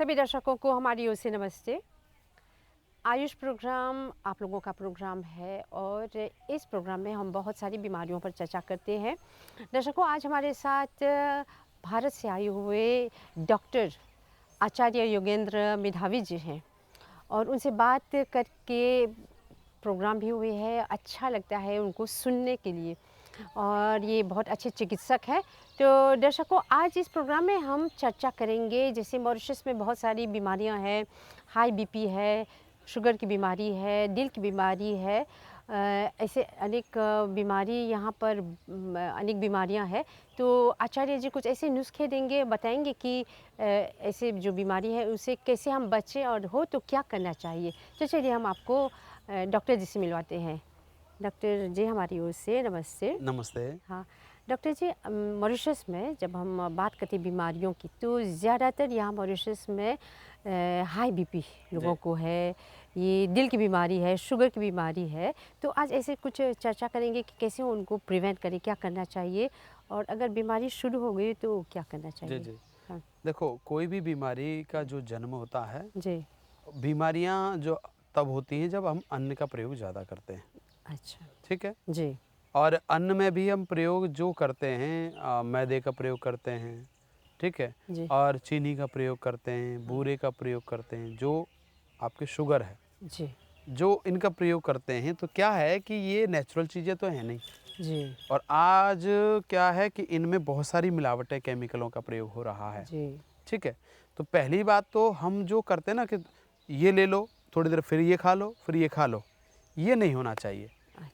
सभी दर्शकों को हमारी ओर से नमस्ते। आयुष प्रोग्राम आप लोगों का प्रोग्राम है और इस प्रोग्राम में हम बहुत सारी बीमारियों पर चर्चा करते हैं। दर्शकों, आज हमारे साथ भारत से आए हुए डॉक्टर आचार्य योगेंद्र मेधावी जी हैं और उनसे बात करके प्रोग्राम भी हुए हैं। अच्छा लगता है उनको सुनने के लिए और ये बहुत अच्छे चिकित्सक हैं। तो दर्शकों, आज इस प्रोग्राम में हम चर्चा करेंगे, जैसे मॉरिशस में बहुत सारी बीमारियां हैं, हाई बीपी है, शुगर की बीमारी है, दिल की बीमारी है, ऐसे अनेक बीमारी यहाँ पर अनेक बीमारियां हैं। तो आचार्य जी कुछ ऐसे नुस्खे देंगे, बताएंगे कि ऐसे जो बीमारी है उससे कैसे हम बचें और हो तो क्या करना चाहिए। तो चलिए हम आपको डॉक्टर जी से मिलवाते हैं। डॉक्टर जी हमारी ओर से नमस्ते। नमस्ते। हाँ डॉक्टर जी, मॉरिशस में जब हम बात करते हैं बीमारियों की तो ज़्यादातर यहाँ मॉरिशस में हाई बीपी लोगों को है, ये दिल की बीमारी है, शुगर की बीमारी है। तो आज ऐसे कुछ चर्चा करेंगे कि कैसे उनको प्रिवेंट करें, क्या करना चाहिए और अगर बीमारी शुरू हो गई तो क्या करना जी, चाहिए। जी। हाँ देखो, कोई भी बीमारी का जो जन्म होता है, जी। बीमारियाँ जो तब होती हैं जब हम अन्न का प्रयोग ज़्यादा करते हैं, अच्छा। ठीक है? जी और अन्न में भी हम प्रयोग जो करते हैं मैदे का प्रयोग करते हैं, ठीक है? जी। और चीनी का प्रयोग करते हैं, बूरे का प्रयोग करते हैं, जो आपके शुगर है, जी जो इनका प्रयोग करते हैं, तो क्या है कि ये नेचुरल चीज़ें तो हैं नहीं। जी और आज क्या है कि इनमें बहुत सारी मिलावटें, केमिकलों का प्रयोग हो रहा है। जी। ठीक है। तो पहली बात तो हम जो करते हैं ना कि ये ले लो, थोड़ी देर फिर ये खा लो, फिर ये खा लो, ये नहीं होना चाहिए।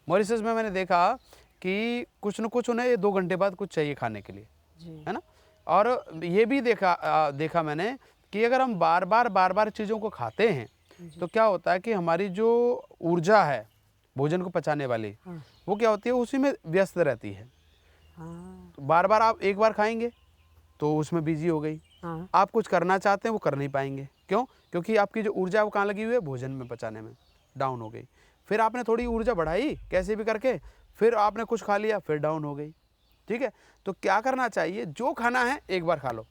मॉरिशस में मैंने देखा कि कुछ न कुछ उन्हें 2 घंटे बाद कुछ चाहिए खाने के लिए, जी है ना? और ये भी देखा मैंने कि अगर हम बार-बार चीज़ों को खाते हैं, तो क्या होता है कि हमारी जो ऊर्जा है, भोजन को पचाने वाली, हाँ वो क्या होती है उसी में व्यस्त रहती है। हाँ तो बार-बार आप एक बार खाएँगे, तो उसमें बिज़ी हो गई। हाँ। आप कुछ करना चाहते हैं वो कर नहीं पाएंगे। क्यों? क्योंकि आपकी जो ऊर्जा है वो कहाँ लगी हुई है? भोजन में पचाने में, डाउन हो गई। फिर आपने थोड़ी ऊर्जा बढ़ाई कैसे भी करके, फिर आपने कुछ खा लिया, फिर डाउन हो गई। ठीक है? तो क्या करना चाहिए, जो खाना है एक बार खा लो।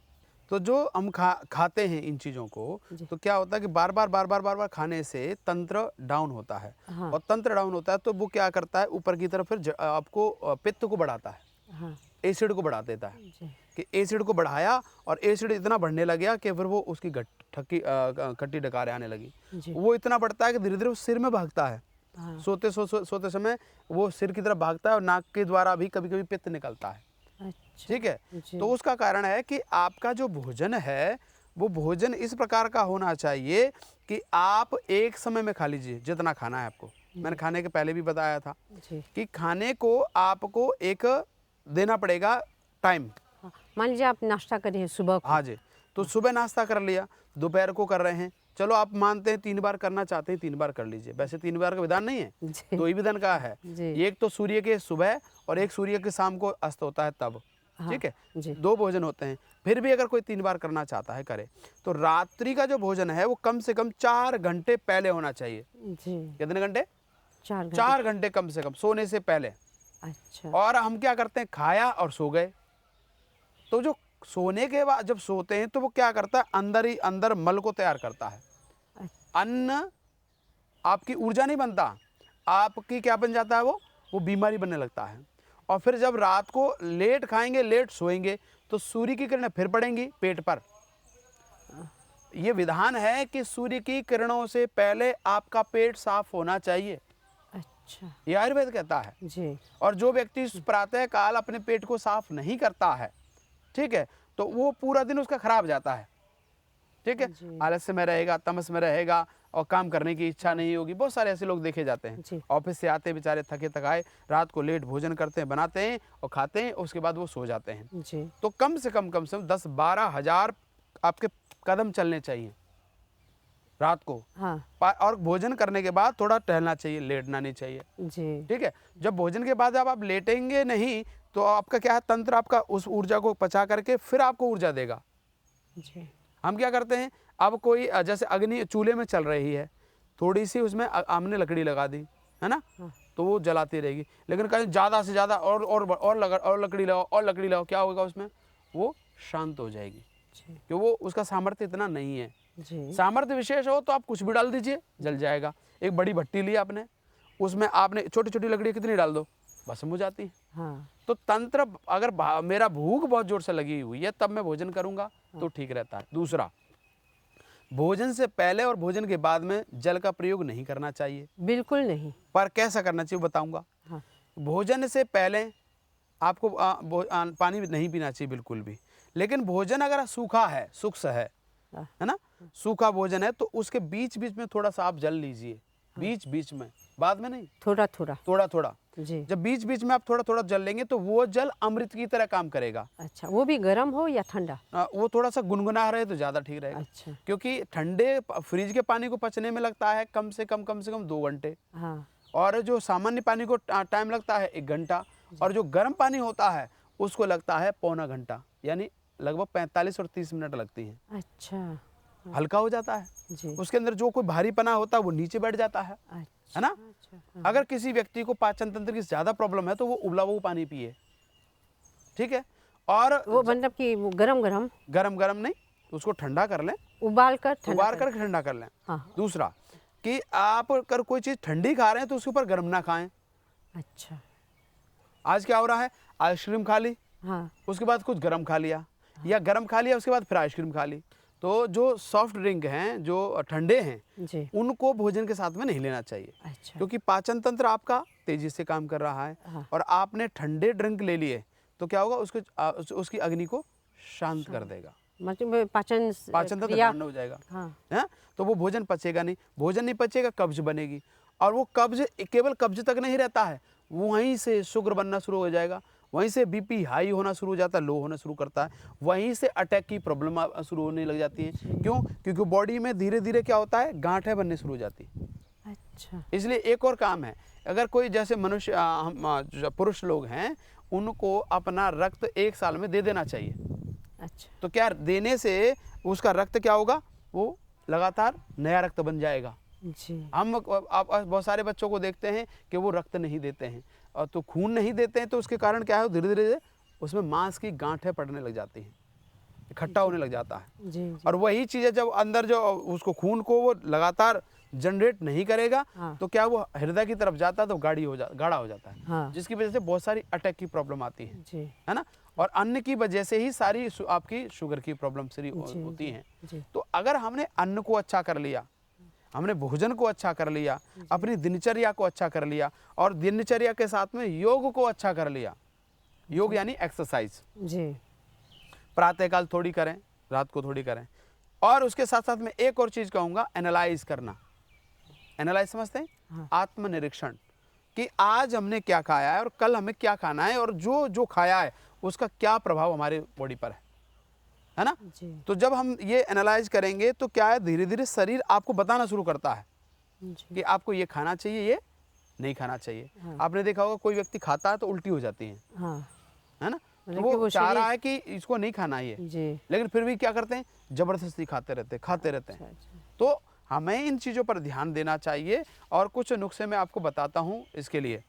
तो जो हम खाते हैं इन चीज़ों को, जी। तो क्या होता है कि बार-बार खाने से तंत्र डाउन होता है। हाँ और तंत्र डाउन होता है तो वो क्या करता है, ऊपर की तरफ फिर आपको पित्त को बढ़ाता है, हाँ। एसिड को बढ़ा देता है। जी कि एसिड को बढ़ाया और एसिड इतना बढ़ने लग गया कि फिर वो उसकी खट्टी डकारें आने लगी। जी। वो इतना बढ़ता है कि धीरे-धीरे वो सिर में भागता है। हाँ। सोते समय वो सिर की तरफ भागता है और नाक के द्वारा भी कभी-कभी पित्त निकलता है। अच्छा। ठीक है? जी तो उसका कारण है कि आपका जो भोजन है, वो भोजन इस प्रकार का होना चाहिए कि आप एक समय में खा लीजिए जितना खाना है आपको। मैंने खाने के पहले भी बताया था जी। कि खाने को आपको एक देना पड़ेगा टाइम। हाँ, मान लीजिए आप नाश्ता करिए सुबह को। हाँ जी, तो सुबह नाश्ता कर लिया, दोपहर को कर रहे हैं, चलो आप मानते हैं 3 बार करना चाहते हैं 3 बार कर लीजिए। वैसे 3 बार का विधान नहीं है, जी 2 ही विधान का है। जी। एक तो सूर्य के सुबह और एक सूर्य के शाम को अस्त होता है तब, हाँ ठीक है? जी 2 भोजन होते हैं, फिर भी अगर कोई 3 बार करना चाहता है करे। तो रात्रि का जो भोजन है वो कम से कम 4 घंटे पहले होना चाहिए। जी। कितने घंटे? 4 घंटे। 4 घंटे कम से कम सोने से पहले। अच्छा। और हम क्या करते हैं, खाया और सो गए। तो जो सोने के बाद जब सोते हैं तो वो क्या करता है, अंदर ही अंदर मल को तैयार करता है। अन्न आपकी ऊर्जा नहीं बनता, आपकी क्या बन जाता है, वो बीमारी बनने लगता है। और फिर जब रात को लेट खाएंगे, लेट सोएंगे, तो सूर्य की किरणें फिर पड़ेंगी पेट पर। ये विधान है कि सूर्य की किरणों से पहले आपका पेट साफ होना चाहिए, अच्छा। ये आयुर्वेद कहता है। जी और जो व्यक्ति प्रातः काल अपने पेट को साफ नहीं करता है, ठीक है, तो वो पूरा दिन उसका खराब जाता है। ठीक है, जी। आलस्य में रहेगा, तमस में रहेगा और काम करने की इच्छा नहीं होगी। बहुत सारे ऐसे लोग देखे जाते हैं, जी ऑफिस से आते बेचारे थके थकाए, रात को लेट भोजन करते हैं, बनाते हैं और खाते हैं, उसके बाद वो सो जाते हैं। जी। तो कम से कम 10-12 हज़ार आपके कदम चलने चाहिए रात को। हाँ और भोजन करने के बाद थोड़ा टहलना चाहिए, लेटना नहीं चाहिए। जी ठीक है, जब भोजन के बाद जब आप लेटेंगे नहीं तो आपका क्या है, तंत्र आपका उस ऊर्जा को पचा करके फिर आपको ऊर्जा देगा। जी। हम क्या करते हैं, अब कोई जैसे अग्नि चूल्हे में चल रही है, थोड़ी सी उसमें हमने लकड़ी लगा दी, है ना, हाँ तो वो जलाती रहेगी। लेकिन कहीं ज़्यादा से ज़्यादा और लकड़ी लगाओ और लकड़ी लगाओ, क्या होगा उसमें, वो शांत हो जाएगी। जी कि वो उसका सामर्थ्य इतना नहीं है। जी सामर्थ्य विशेष हो तो आप कुछ भी डाल दीजिए, जल जाएगा। एक बड़ी भट्टी ली आपने, उसमें आपने छोटी छोटी लकड़ी कितनी डाल दो, भस्म हो जाती है। हाँ तो तंत्र, अगर मेरा भूख बहुत जोर से लगी हुई है तब मैं भोजन करूंगा तो ठीक रहता है। दूसरा, भोजन से पहले और भोजन के बाद में जल का प्रयोग नहीं करना चाहिए। बिल्कुल नहीं। पर कैसा करना चाहिए बताऊंगा। हाँ भोजन से पहले आपको पानी नहीं पीना चाहिए बिल्कुल भी। लेकिन भोजन अगर सूखा है, शुष्क हाँ है ना, सूखा भोजन है, तो उसके बीच बीच में थोड़ा सा आप जल लीजिए, बीच बीच में, बाद में नहीं, थोड़ा थोड़ा। थोड़ा थोड़ा। जी जब बीच बीच में आप थोड़ा थोड़ा जल लेंगे तो वो जल अमृत की तरह काम करेगा। अच्छा, वो भी गर्म हो या ठंडा? वो थोड़ा सा गुनगुना रहे तो ज़्यादा ठीक रहेगा। अच्छा क्योंकि ठंडे फ्रिज के पानी को पचने में लगता है कम से कम 2 घंटे, हाँ और जो सामान्य पानी को टाइम लगता है 1 घंटा, और जो गर्म पानी होता है उसको लगता है पौना घंटा, यानी लगभग 45 और 30 मिनट लगती हैं। अच्छा हल्का हो जाता है, जी उसके अंदर जो कोई भारीपना होता है वो नीचे बैठ जाता है अच्छा ना। अच्छा हाँ अगर किसी व्यक्ति को पाचन तंत्र की ज़्यादा प्रॉब्लम है तो वो उबला हुआ पानी पिए, ठीक है। और वो मतलब कि वो गरम गरम गरम गरम नहीं, उसको ठंडा कर लें, उबाल कर ठंडा उबाल कर। कर ठंडा कर लें। हाँ दूसरा कि आप अगर कोई चीज़ ठंडी खा रहे हैं तो उसके ऊपर गर्म ना खाएं। अच्छा आज क्या हो रहा है, आइसक्रीम खा ली, हाँ उसके बाद कुछ गर्म खा लिया, या गर्म खा लिया उसके बाद फिर आइसक्रीम खा ली। तो जो सॉफ्ट ड्रिंक हैं, जो ठंडे हैं, जी उनको भोजन के साथ में नहीं लेना चाहिए, अच्छा क्योंकि पाचन तंत्र आपका तेजी से काम कर रहा है। हाँ और आपने ठंडे ड्रिंक ले लिए तो क्या होगा, उसकी अग्नि को शांत कर देगा, मतलब पाचन पाचन तंत्र क्रिया। बंद हो जाएगा, हाँ है। तो वो भोजन पचेगा नहीं, भोजन नहीं पचेगा, कब्ज बनेगी, और वो कब्ज केवल कब्ज तक नहीं रहता है, वहीं से शुगर बनना शुरू हो जाएगा, वहीं से बीपी हाई होना शुरू हो जाता है, लो होना शुरू करता है, वहीं से अटैक की प्रॉब्लम शुरू होने लग जाती है। क्यों? क्योंकि बॉडी में धीरे धीरे क्या होता है, गांठें बनने शुरू हो जाती है। अच्छा इसलिए एक और काम है, अगर कोई जैसे मनुष्य जो पुरुष लोग हैं, उनको अपना रक्त 1 साल में दे देना चाहिए। अच्छा तो क्या देने से उसका रक्त क्या होगा, वो लगातार नया रक्त बन जाएगा। जी हम आप बहुत सारे बच्चों को देखते हैं कि वो रक्त नहीं देते हैं, और तो खून नहीं देते हैं, तो उसके कारण क्या है, धीरे धीरे उसमें मांस की गांठें पड़ने लग जाती हैं, इकट्ठा होने लग जाता है। जी जी और वही चीज़ है, जब अंदर जो उसको खून को वो लगातार जनरेट नहीं करेगा, हाँ तो क्या वो हृदय की तरफ जाता है तो गाढ़ा हो जाता है, हाँ जिसकी वजह से बहुत सारी अटैक की प्रॉब्लम आती जी है ना। और अन्न की वजह से ही सारी आपकी शुगर की प्रॉब्लम सारी जी, होती हैं। जी तो अगर हमने अन्न को अच्छा कर लिया, हमने भोजन को अच्छा कर लिया, अपनी दिनचर्या को अच्छा कर लिया, और दिनचर्या के साथ में योग को अच्छा कर लिया, योग यानी एक्सरसाइज, जी प्रातःकाल थोड़ी करें, रात को थोड़ी करें, और उसके साथ साथ में एक और चीज़ कहूँगा, एनालाइज करना। एनालाइज समझते हैं? हाँ। आत्मनिरीक्षण, कि आज हमने क्या खाया है और कल हमें क्या खाना है, और जो जो खाया है उसका क्या प्रभाव हमारे बॉडी पर है ना। जी तो जब हम ये एनालाइज करेंगे तो क्या है, धीरे धीरे शरीर आपको बताना शुरू करता है जी कि आपको ये खाना चाहिए, ये नहीं खाना चाहिए। हाँ। आपने देखा होगा कोई व्यक्ति खाता है तो उल्टी हो जाती हाँ है ना। तो मतलब कि वो वो चाह शरीर- रहा है कि इसको नहीं खाना है ये, जी लेकिन फिर भी क्या करते हैं, जबरदस्ती खाते रहते हैं। अच्छा अच्छा तो हमें इन चीज़ों पर ध्यान देना चाहिए, और कुछ नुस्खे मैं आपको बताता हूँ इसके लिए।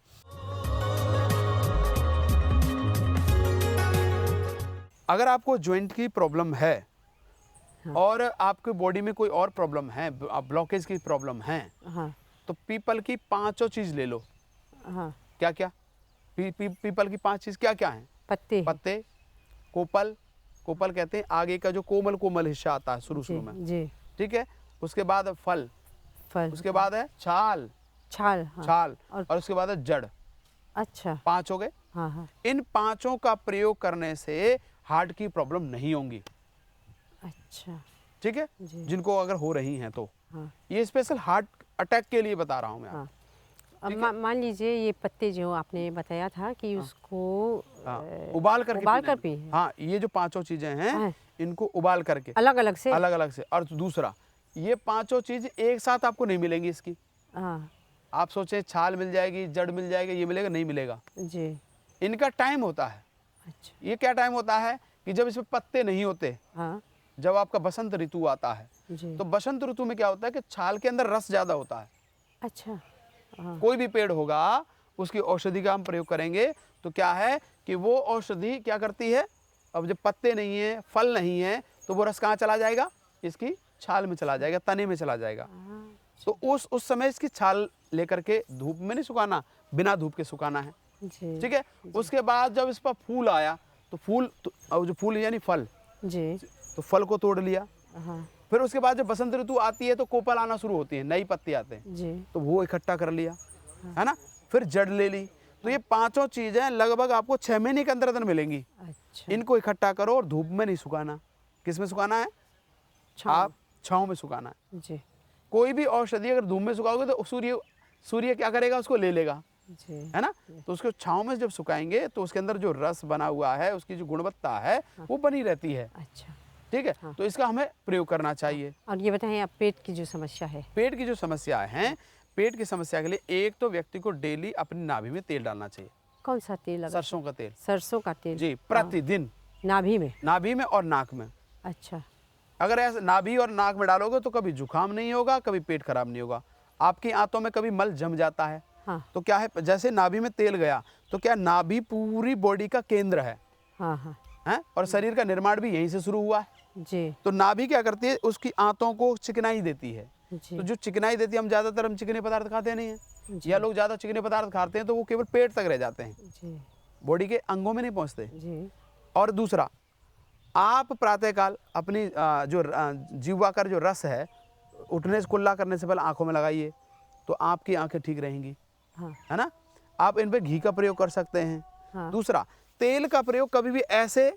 अगर आपको जॉइंट की प्रॉब्लम है, हाँ। और आपकी बॉडी में कोई और प्रॉब्लम है, ब्लॉकेज की प्रॉब्लम है, हाँ तो पीपल की 5 चीज़ ले लो। हाँ क्या क्या? पीपल की 5 चीज़ क्या क्या हैं? पत्ते पत्ते, कोपल, कोपल कहते हैं आगे का जो कोमल कोमल हिस्सा आता है शुरू जी में, जी ठीक है। उसके बाद फल, फल उसके बाद है छाल, छाल हाँ छाल, और- और उसके बाद है जड़। अच्छा 5 हो गए। हाँ हाँ इन 5 का प्रयोग करने से हार्ट की प्रॉब्लम नहीं होंगी, अच्छा ठीक है, जी जिनको अगर हो रही हैं तो। हाँ ये स्पेशल हार्ट अटैक के लिए बता रहा हूँ मैं। हाँ अब मान लीजिए ये पत्ते जो आपने बताया था कि उसको हाँ, उबाल करके उबाल पीना कर है। पी हाँ, ये जो 5 चीज़ें हैं, हाँ। इनको उबाल करके अलग अलग से अलग अलग से। और दूसरा, ये 5 चीज़ एक साथ आपको नहीं मिलेंगी इसकी। हाँ आप सोचें छाल मिल जाएगी, जड़ मिल जाएगी, ये मिलेगा, नहीं मिलेगा। जी इनका टाइम होता है। अच्छा ये क्या टाइम होता है कि जब इसमें पत्ते नहीं होते, हाँ जब आपका बसंत ऋतु आता है, जी तो बसंत ऋतु में क्या होता है कि छाल के अंदर रस ज़्यादा होता है। अच्छा हाँ कोई भी पेड़ होगा, उसकी औषधि का हम प्रयोग करेंगे, तो क्या है कि वो औषधि क्या करती है, अब जब पत्ते नहीं है, फल नहीं है, तो वो रस कहाँ चला जाएगा? इसकी छाल में चला जाएगा, तने में चला जाएगा। तो उस समय इसकी छाल लेकर के धूप में नहीं सुखाना, बिना धूप के सुखाना है। जी ठीक है। उसके बाद जब इस पर फूल आया तो फूल जो फूल यानी फल, जी। तो फल को तोड़ लिया। हाँ फिर उसके बाद जब बसंत ऋतु आती है तो कोपल आना शुरू होती है, नई पत्ती आते हैं, जी। तो वो इकट्ठा कर लिया, है ना। फिर जड़ ले ली। तो ये पांचों चीजें लगभग आपको 6 महीने के अंदर अंदर मिलेंगी। अच्छा। इनको इकट्ठा करो और धूप में नहीं सुखाना। किस में सुखाना है? छाँव। आप छाँव में सुखाना है। जी कोई भी औषधि अगर धूप में सुखाओगे तो सूर्य क्या करेगा? उसको ले लेगा, जी। है ना। तो उसको छाँव में जब सुखाएंगे तो उसके अंदर जो रस बना हुआ है, उसकी जो गुणवत्ता है वो बनी रहती है। अच्छा। ठीक है। तो इसका हमें प्रयोग करना चाहिए। और ये बताएं, आप पेट की जो समस्या है। पेट की जो समस्या है, पेट की समस्या के लिए एक तो व्यक्ति को डेली अपनी नाभि में तेल डालना चाहिए। कौन सा तेल लगा? सरसों का तेल। सरसों का तेल। जी, प्रतिदिन नाभि में? नाभि में और नाक में। अच्छा। अगर ऐसे नाभि और नाक में डालोगे तो कभी जुकाम नहीं होगा, कभी पेट खराब नहीं होगा। आपकी आंतों में कभी मल जम जाता है, हाँ तो क्या है, जैसे नाभि में तेल गया तो क्या नाभि पूरी बॉडी का केंद्र है, हाँ हाँ हैं? और शरीर का निर्माण भी यहीं से शुरू हुआ है। जी तो नाभि क्या करती है? उसकी आंतों को चिकनाई देती है। जी तो जो चिकनाई देती है, हम चिकने पदार्थ खाते नहीं हैं, या लोग ज़्यादा चिकने पदार्थ खाते हैं तो वो केवल पेट तक रह जाते हैं, जी बॉडी के अंगों में नहीं पहुंचते। जी। और दूसरा, आप प्रातःकाल अपनी जो जीवा का जो रस है, उठने से कुल्ला करने से पहले आंखों में लगाइए तो आपकी आंखें ठीक रहेंगी, हाँ है ना। आप इन पे घी का प्रयोग कर सकते हैं। हाँ। दूसरा, तेल का प्रयोग कभी भी ऐसे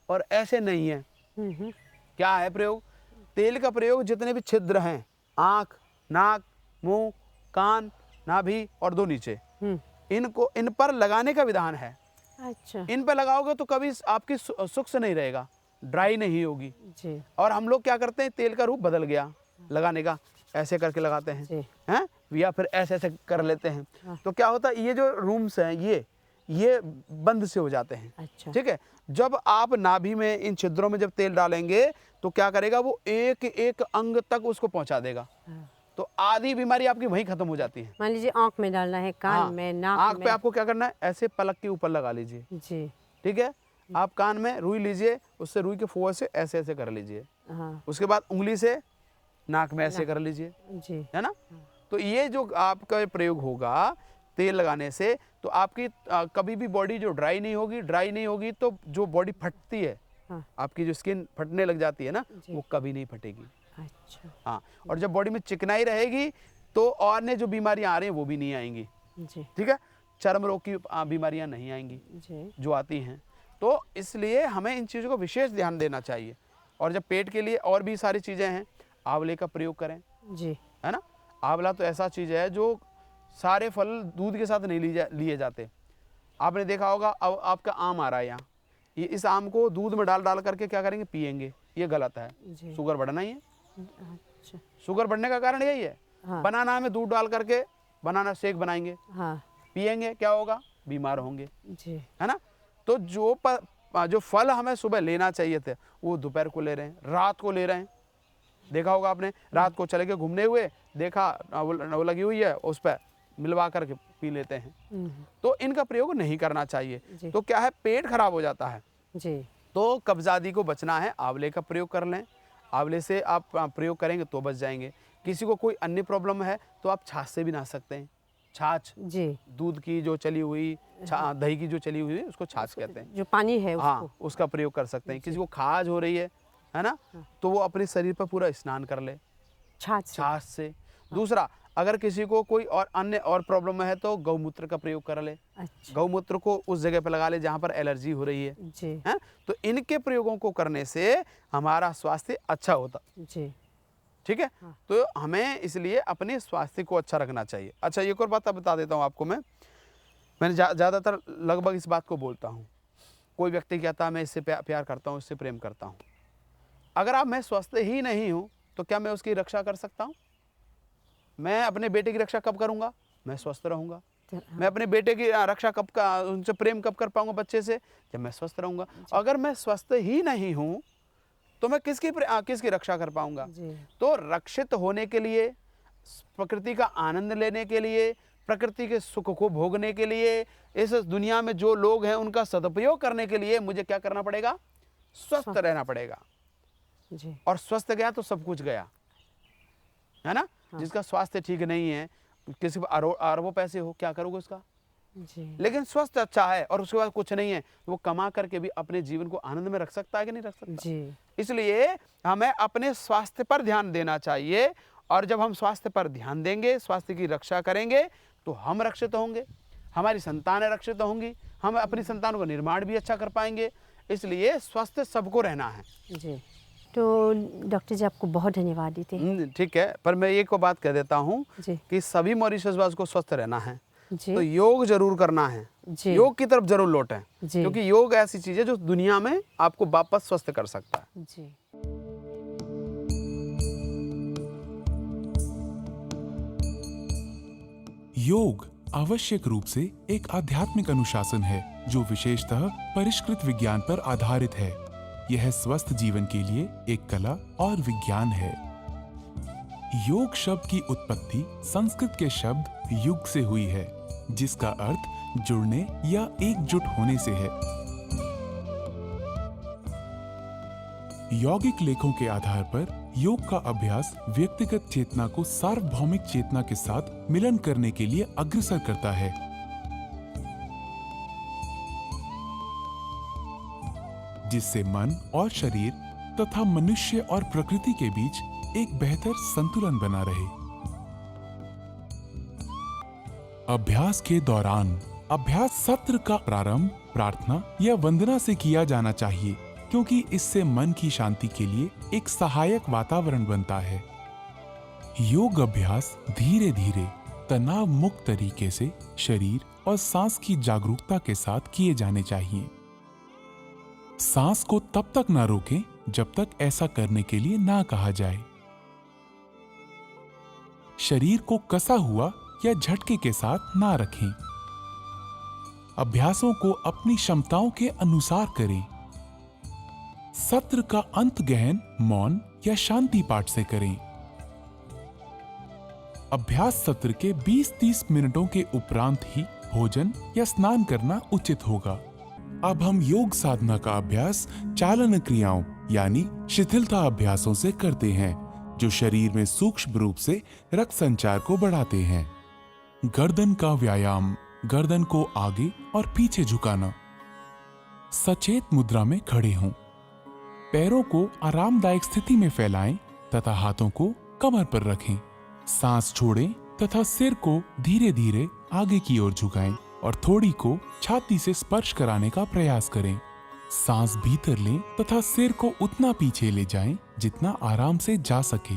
और ऐसे नहीं है। हम्म। क्या है प्रयोग? तेल का प्रयोग जितने भी छिद्र हैं, आँख, नाक, मुंह, कान, नाभि और 2 नीचे, इन पर लगाने का विधान है। अच्छा। इन पर लगाओगे तो कभी आपकी शुष्क नहीं रहेगा, ड्राई नहीं होगी। जी और हम लोग क्या करते हैं, तेल का रूप बदल गया लगाने का, ऐसे करके लगाते हैं, जी। हैं, या फिर ऐसे ऐसे कर लेते हैं। हाँ। तो क्या होता है, ये जो रूम्स हैं ये बंद से हो जाते हैं। अच्छा। ठीक है। जब आप नाभि में इन छिद्रों में जब तेल डालेंगे तो क्या करेगा, वो एक एक अंग तक उसको पहुंचा देगा। हाँ। तो आधी बीमारी आपकी वहीं खत्म हो जाती है। मान लीजिए आँख में डालना है, कान हाँ, में, नाक आँख में। पे आपको क्या करना है, ऐसे पलक के ऊपर लगा लीजिए। जी ठीक है। आप कान में रुई लीजिए, उससे रुई के फुआ से ऐसे ऐसे कर लीजिए। हाँ उसके बाद उंगली से नाक में ऐसे कर लीजिए, जी। है ना। तो ये जो आपका प्रयोग होगा तेल लगाने से, तो आपकी कभी भी बॉडी जो ड्राई नहीं होगी तो जो बॉडी फटती है, हाँ। आपकी जो स्किन फटने लग जाती है ना, जी। वो कभी नहीं फटेगी। अच्छा। हाँ। और जब बॉडी में चिकनाई रहेगी तो और ने जो बीमारियां आ रही हैं वो भी नहीं आएंगी। जी ठीक है। चर्म रोग की बीमारियां नहीं आएंगी जी। जो आती हैं। तो इसलिए हमें इन चीज़ों को विशेष ध्यान देना चाहिए। और जब पेट के लिए और भी सारी चीज़ें हैं, आंवले का प्रयोग करें, जी। है ना। आंवला तो ऐसा चीज़ है जो सारे फल दूध के साथ नहीं लिए जाते। आपने देखा होगा, अब आपका आम आ रहा है यहाँ, ये इस आम को दूध में डाल करके क्या करेंगे, पिएंगे, ये गलत है। जी। शुगर बढ़ना ही है। अच्छा। शुगर बढ़ने का कारण यही है। हाँ। बनाना में दूध डाल करके बनाना शेक बनाएंगे, हाँ पिएंगे, क्या होगा, बीमार होंगे, जी। है ना। तो जो फल हमें सुबह लेना चाहिए थे वो दोपहर को ले रहे हैं, रात को ले रहे हैं। देखा होगा आपने, रात को चले गए घूमने हुए, देखा वो लगी हुई है, उस पर मिलवा करके पी लेते हैं। तो इनका प्रयोग नहीं करना चाहिए। जी। तो क्या है, पेट खराब हो जाता है। जी। तो कब्जादी को बचना है, आंवले का प्रयोग कर लें। आंवले से आप प्रयोग करेंगे तो बच जाएंगे। किसी को कोई अन्य प्रॉब्लम है तो आप छाछ से भी नहा सकते हैं। छाछ, जी। दूध की जो चली हुई, दही की जो चली हुई है, उसको छाछ कहते हैं। जो पानी है उसको। हाँ, उसका प्रयोग कर सकते हैं। किसी को खाज हो रही है ना, तो वो अपने शरीर पर पूरा स्नान कर ले छाछ से। छाछ से। दूसरा, अगर किसी को कोई और अन्य और प्रॉब्लम है तो गौमूत्र का प्रयोग कर ले। अच्छा। गौमूत्र को उस जगह पर लगा ले जहाँ पर एलर्जी हो रही है। जी हैं? तो इनके प्रयोगों को करने से हमारा स्वास्थ्य अच्छा होता। जी। ठीक है। हाँ। तो हमें इसलिए अपने स्वास्थ्य को अच्छा रखना चाहिए। अच्छा, एक और बात अब बता देता हूँ आपको। मैंने ज़्यादातर लगभग इस बात को बोलता हूँ। कोई व्यक्ति कहता है मैं इससे प्यार करता हूँ, इससे प्रेम करता हूँ। अगर मैं स्वस्थ ही नहीं हूँ तो क्या मैं उसकी रक्षा कर सकता हूँ? मैं अपने बेटे की रक्षा कब करूँगा? मैं स्वस्थ रहूँगा। मैं अपने बेटे की रक्षा उनसे प्रेम कब कर पाऊंगा, बच्चे से? जब मैं स्वस्थ रहूँगा। अगर मैं स्वस्थ ही नहीं हूँ तो मैं किसकी रक्षा कर पाऊंगा? तो रक्षित होने के लिए, प्रकृति का आनंद लेने के लिए, प्रकृति के सुख को भोगने के लिए, इस दुनिया में जो लोग हैं उनका सदुपयोग करने के लिए मुझे क्या करना पड़ेगा? स्वस्थ रहना पड़ेगा। जी। और स्वस्थ गया तो सब कुछ गया, है ना। जिसका स्वास्थ्य ठीक नहीं है, किसी को अरबों पैसे हो, क्या करोगे उसका। जी। लेकिन स्वस्थ अच्छा है और उसके बाद कुछ नहीं है, वो कमा करके भी अपने जीवन को आनंद में रख सकता है कि नहीं रख सकता। जी। इसलिए हमें अपने स्वास्थ्य पर ध्यान देना चाहिए, और जब हम स्वास्थ्य पर ध्यान देंगे, स्वास्थ्य की रक्षा करेंगे, तो हम रक्षित होंगे, हमारी संतानें रक्षित होंगी, हम अपनी संतानों का निर्माण भी अच्छा कर पाएंगे। इसलिए स्वस्थ सबको रहना है। जी। तो डॉक्टर जी आपको बहुत धन्यवाद देते हैं। ठीक है, पर मैं एक को बात कह देता हूँ जी। कि सभी मॉरिशसवासियों को स्वस्थ रहना है, जी। तो योग जरूर करना है, जी। योग की तरफ जरूर लौटें, जी। क्योंकि योग ऐसी चीज है जो दुनिया में आपको वापस स्वस्थ कर सकता है। जी। योग आवश्यक रूप से एक आध्यात्मिक अनुशासन है जो विशेषतः परिष्कृत विज्ञान पर आधारित है। यह स्वस्थ जीवन के लिए एक कला और विज्ञान है। योग शब्द की उत्पत्ति संस्कृत के शब्द युग से हुई है, जिसका अर्थ जुड़ने या एकजुट होने से है। यौगिक लेखों के आधार पर योग का अभ्यास व्यक्तिगत चेतना को सार्वभौमिक चेतना के साथ मिलन करने के लिए अग्रसर करता है। जिससे मन और शरीर तथा मनुष्य और प्रकृति के बीच एक बेहतर संतुलन बना रहे। अभ्यास के दौरान अभ्यास सत्र का प्रारंभ प्रार्थना या वंदना से किया जाना चाहिए, क्योंकि इससे मन की शांति के लिए एक सहायक वातावरण बनता है। योग अभ्यास धीरे धीरे तनाव मुक्त तरीके से शरीर और सांस की जागरूकता के साथ किए जाने चाहिए। सांस को तब तक ना रोकें जब तक ऐसा करने के लिए ना कहा जाए। शरीर को कसा हुआ या झटके के साथ ना रखें। अभ्यासों को अपनी क्षमताओं के अनुसार करें। सत्र का अंत गहन मौन या शांति पाठ से करें। अभ्यास सत्र के 20-30 मिनटों के उपरांत ही भोजन या स्नान करना उचित होगा। अब हम योग साधना का अभ्यास चालन क्रियाओं यानी शिथिलता अभ्यासों से करते हैं, जो शरीर में सूक्ष्म रूप से रक्त संचार को बढ़ाते हैं। गर्दन का व्यायाम, गर्दन को आगे और पीछे झुकाना। सचेत मुद्रा में खड़े हों। पैरों को आरामदायक स्थिति में फैलाएं तथा हाथों को कमर पर रखें। सांस छोड़ें तथा सिर को धीरे धीरे आगे की ओर झुकाएं और थोड़ी को छाती से स्पर्श कराने का प्रयास करें। सांस भीतर लें तथा सिर को उतना पीछे ले जाएं जितना आराम से जा सके,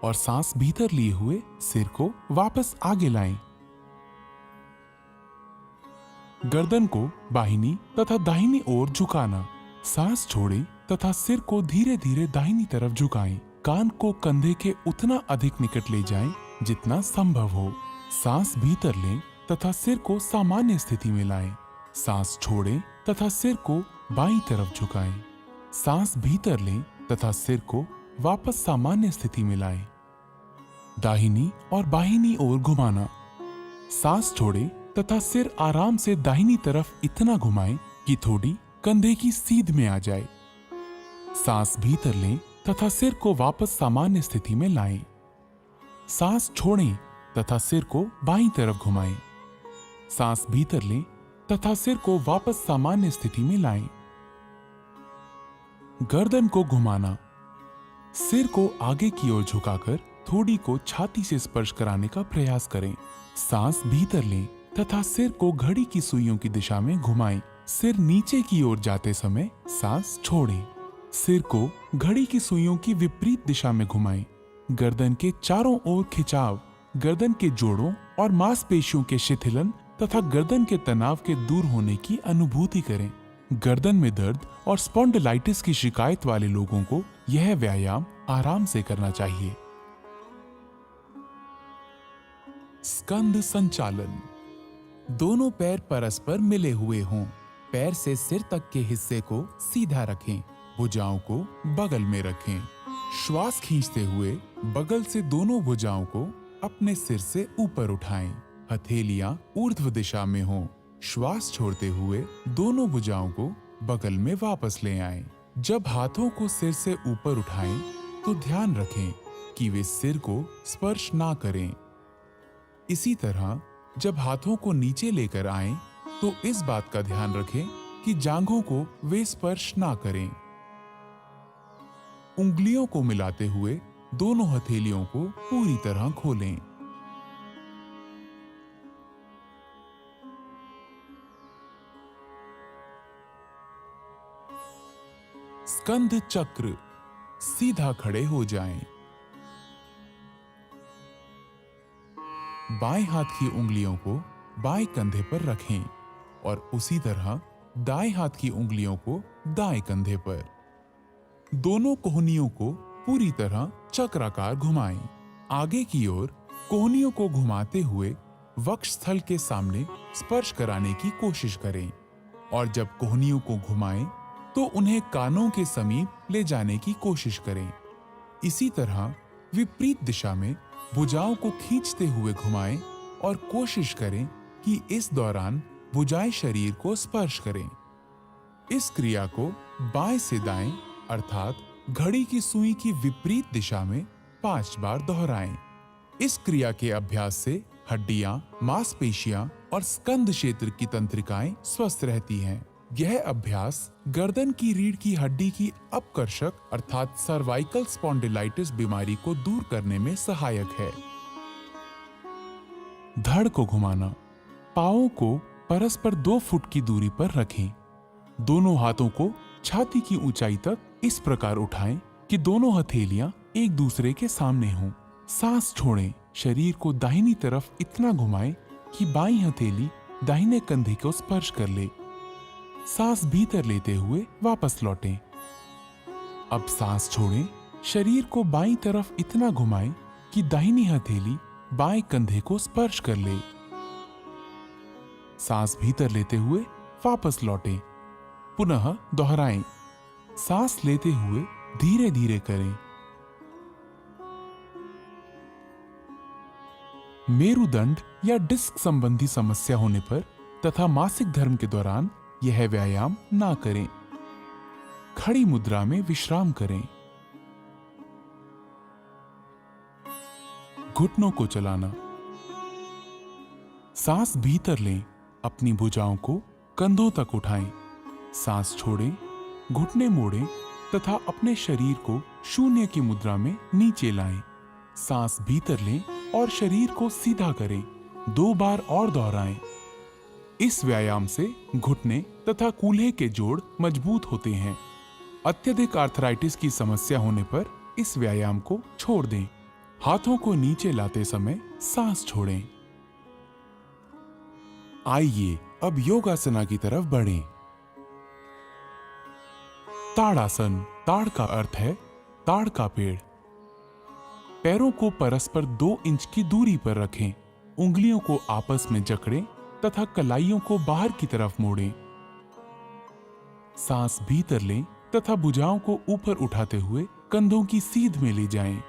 और सांस भीतर लिए हुए सिर को वापस आगे लाएं। गर्दन को बाहिनी तथा दाहिनी ओर झुकाना। सांस छोड़ें तथा सिर को धीरे धीरे दाहिनी तरफ झुकाएं। कान को कंधे के उतना अधिक निकट ले जाएं जितना संभव हो। सांस भीतर लें तथा सिर को सामान्य स्थिति में लाएं। सांस छोड़ें तथा सिर को बाईं तरफ झुकाएं। सांस भीतर लें तथा सिर को वापस सामान्य स्थिति में लाएं। दाहिनी और बाहिनी ओर घुमाना। सांस छोड़ें तथा सिर आराम से दाहिनी तरफ इतना घुमाएं कि थोड़ी कंधे की सीध में आ जाए। सांस भीतर लें तथा सिर को वापस सामान्य स्थिति में लाएं। सांस छोड़ें तथा सिर को बाईं तरफ घुमाएं। सांस भीतर लें तथा सिर को वापस सामान्य स्थिति में लाएं। गर्दन को घुमाना। सिर को आगे की ओर झुकाकर थोड़ी को छाती से स्पर्श कराने का प्रयास करें। सांस भीतर लें तथा सिर को घड़ी की सुइयों की दिशा में घुमाएं। सिर नीचे की ओर जाते समय सांस छोड़ें। सिर को घड़ी की सुइयों की विपरीत दिशा में घुमाएं। गर्दन के चारों ओर खिंचाव, गर्दन के जोड़ों और मांसपेशियों के शिथिलन तथा गर्दन के तनाव के दूर होने की अनुभूति करें। गर्दन में दर्द और स्पॉन्डिलाइटिस की शिकायत वाले लोगों को यह व्यायाम आराम से करना चाहिए। स्कंध संचालन। दोनों पैर परस्पर मिले हुए हों। पैर से सिर तक के हिस्से को सीधा रखें। भुजाओं को बगल में रखें। श्वास खींचते हुए बगल से दोनों भुजाओं को अपने सिर से ऊपर उठाएं। हथेलियां ऊर्ध्व दिशा में हों। श्वास छोड़ते हुए दोनों भुजाओं को बगल में वापस ले आएं। जब हाथों को सिर से ऊपर उठाएं तो ध्यान रखें कि वे सिर को स्पर्श ना करें। इसी तरह जब हाथों को नीचे लेकर आएं तो इस बात का ध्यान रखें कि जांघों को वे स्पर्श ना करें। उंगलियों को मिलाते हुए दोनों हथेलियों को पूरी तरह खोलें। स्कंध चक्र, सीधा खड़े हो जाएं। बाएं हाथ की उंगलियों को बाएं कंधे पर रखें और उसी तरह दाएं हाथ की उंगलियों को दाएं कंधे पर। दोनों कोहनियों को पूरी तरह चक्राकार घुमाएं। आगे की ओर कोहनियों को घुमाते हुए वक्ष स्थल के सामने स्पर्श कराने की कोशिश करें और जब कोहनियों को घुमाएं तो उन्हें कानों के समीप ले जाने की कोशिश करें। इसी तरह विपरीत दिशा में भुजाओं को खींचते हुए घुमाएं और कोशिश करें कि इस दौरान भुजाएं शरीर को स्पर्श करें। इस क्रिया को बाएं से दाएं अर्थात घड़ी की सुई की विपरीत दिशा में 5 बार दोहराएं। इस क्रिया के अभ्यास से हड्डियां, मांसपेशियां और स्कंध क्षेत्र की तंत्रिकाएं स्वस्थ रहती हैं। यह अभ्यास गर्दन की रीढ़ की हड्डी की अपकर्षक अर्थात सर्वाइकल स्पॉन्डिलाइटिस बीमारी को दूर करने में सहायक है। धड़ को घुमाना। पांवों को परस्पर 2 फुट की दूरी पर रखें। दोनों हाथों को छाती की ऊंचाई तक इस प्रकार उठाएं कि दोनों हथेलियां एक दूसरे के सामने हों। सांस छोड़ें। शरीर को दाहिनी तरफ इतना घुमाएं कि बाईं हथेली दाहिने कंधे को स्पर्श कर ले। सांस भीतर लेते हुए वापस लौटें। अब सांस छोड़ें। शरीर को बाईं तरफ इतना घुमाएं कि दाहिनी हथेली बाएं कंधे को स्पर्श कर ले। सांस भीतर लेते हुए वापस लौटें। पुनः दोहराएं। सांस लेते हुए धीरे धीरे करें। मेरुदंड या डिस्क संबंधी समस्या होने पर तथा मासिक धर्म के दौरान यह व्यायाम ना करें। खड़ी मुद्रा में विश्राम करें। घुटनों को चलाना। सांस भीतर लें। अपनी भुजाओं को कंधों तक उठाएं। सांस छोड़ें। घुटने मोड़ें तथा अपने शरीर को शून्य की मुद्रा में नीचे लाएं। सांस भीतर लें और शरीर को सीधा करें। 2 बार और दोहराएं। इस व्यायाम से घुटने तथा कूल्हे के जोड़ मजबूत होते हैं। अत्यधिक आर्थराइटिस की समस्या होने पर इस व्यायाम को छोड़ दें। हाथों को नीचे लाते समय सांस छोड़ें। आइए अब योगासना की तरफ बढ़ें। ताड़ासन। ताड़ का अर्थ है ताड़ का पेड़। पैरों को परस्पर 2 इंच की दूरी पर रखें। उंगलियों को आपस में जकड़ें तथा कलाइयों को बाहर की तरफ मोड़ें। सांस भीतर लें तथा भुजाओं को ऊपर उठाते हुए कंधों की सीध में ले जाएं।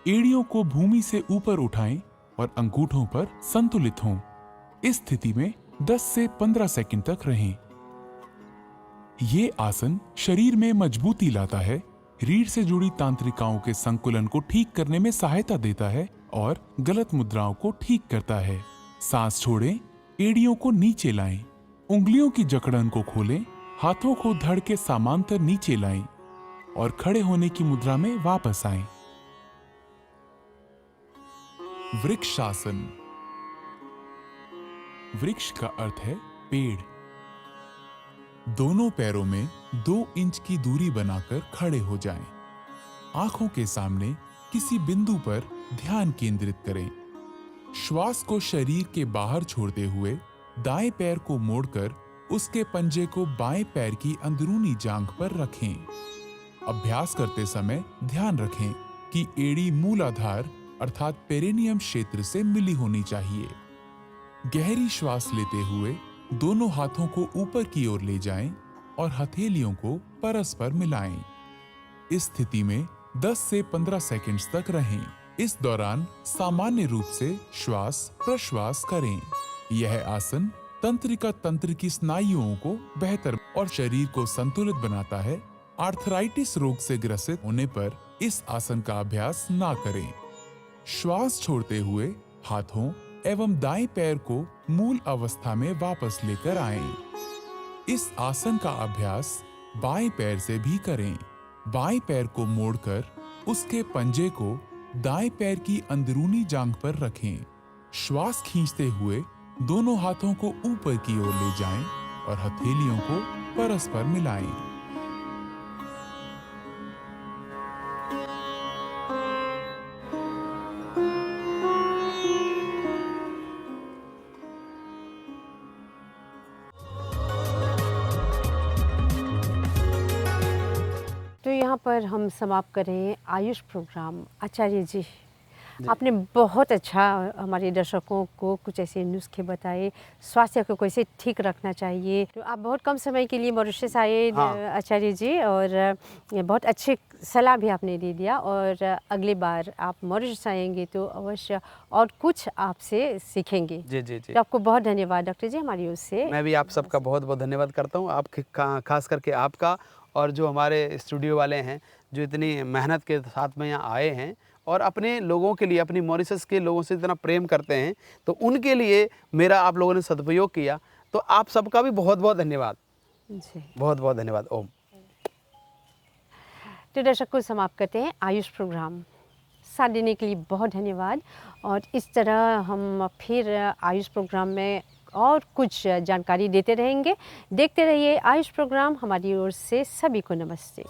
एड़ियों को भूमि से ऊपर उठाएं और अंगूठों पर संतुलित हों। इस स्थिति में 10 से 15 सेकंड तक रहें। ये आसन शरीर में मजबूती लाता है, रीढ़ से जुड़ी तांत्रिकाओं के संकुलन को ठीक करने में सहायता देता है और गलत मुद्राओं को ठीक करता है। सांस छोड़ें। एड़ियों को नीचे लाएं। उंगलियों की जकड़न को खोलें। हाथों को धड़ के समांतर नीचे लाएं और खड़े होने की मुद्रा में वापस आएं। वृक्षासन। वृक्ष का अर्थ है पेड़। दोनों पैरों में 2 इंच की दूरी बनाकर खड़े हो जाएं। आंखों के सामने किसी बिंदु पर ध्यान केंद्रित करें। श्वास को शरीर के बाहर छोड़ते हुए दाएं पैर को मोड़कर उसके पंजे को बाएं पैर की अंदरूनी जांघ पर रखें। अभ्यास करते समय ध्यान रखें कि एड़ी मूलाधार अर्थात पेरिनियम क्षेत्र से मिली होनी चाहिए। गहरी श्वास लेते हुए दोनों हाथों को ऊपर की ओर ले जाएं और हथेलियों को परस्पर मिलाएं। इस स्थिति में 10 से 15 सेकंड्स तक रहें। इस दौरान सामान्य रूप से श्वास प्रश्वास करें। यह आसन तंत्रिका तंत्र की स्नायुओं को बेहतर और शरीर को संतुलित बनाता है आर्थराइटिस रोग से ग्रसित होने पर इस आसन का अभ्यास ना करें। श्वास छोड़ते हुए हाथों एवं दाएं पैर को मूल अवस्था में वापस लेकर आएं। इस आसन का अभ्यास बाएं पैर से भी करें। बाएं पैर को मोड़कर उसके पंजे को दाएं पैर की अंदरूनी जांघ पर रखें। श्वास खींचते हुए दोनों हाथों को ऊपर की ओर ले जाएं और हथेलियों को परस्पर मिलाएं। तो यहाँ पर हम समाप्त करें आयुष प्रोग्राम। आचार्य जी, आपने बहुत अच्छा हमारे दर्शकों को कुछ ऐसे नुस्खे बताए, स्वास्थ्य को कैसे ठीक रखना चाहिए। तो आप बहुत कम समय के लिए मॉरिशस आए आचार्य जी, और बहुत अच्छी सलाह भी आपने दे दिया। और अगली बार आप मॉरिशस आएंगे तो अवश्य और कुछ आपसे सीखेंगे। जी जी जी। तो आपको बहुत धन्यवाद डॉक्टर जी हमारी ओर से। मैं भी आप सबका बहुत बहुत धन्यवाद करता हूँ, आप खास करके आपका, और जो हमारे स्टूडियो वाले हैं जो इतनी मेहनत के साथ में यहाँ आए हैं और अपने लोगों के लिए, अपनी मॉरिशस के लोगों से इतना प्रेम करते हैं, तो उनके लिए मेरा आप लोगों ने सदुपयोग किया। तो आप सबका भी बहुत बहुत धन्यवाद जी, बहुत बहुत धन्यवाद। ओम। तो दर्शक को समाप्त करते हैं आयुष प्रोग्राम। साथ देने के लिए बहुत धन्यवाद। और इस तरह हम फिर आयुष प्रोग्राम में और कुछ जानकारी देते रहेंगे। देखते रहिए आयुष प्रोग्राम। हमारी ओर से सभी को नमस्ते।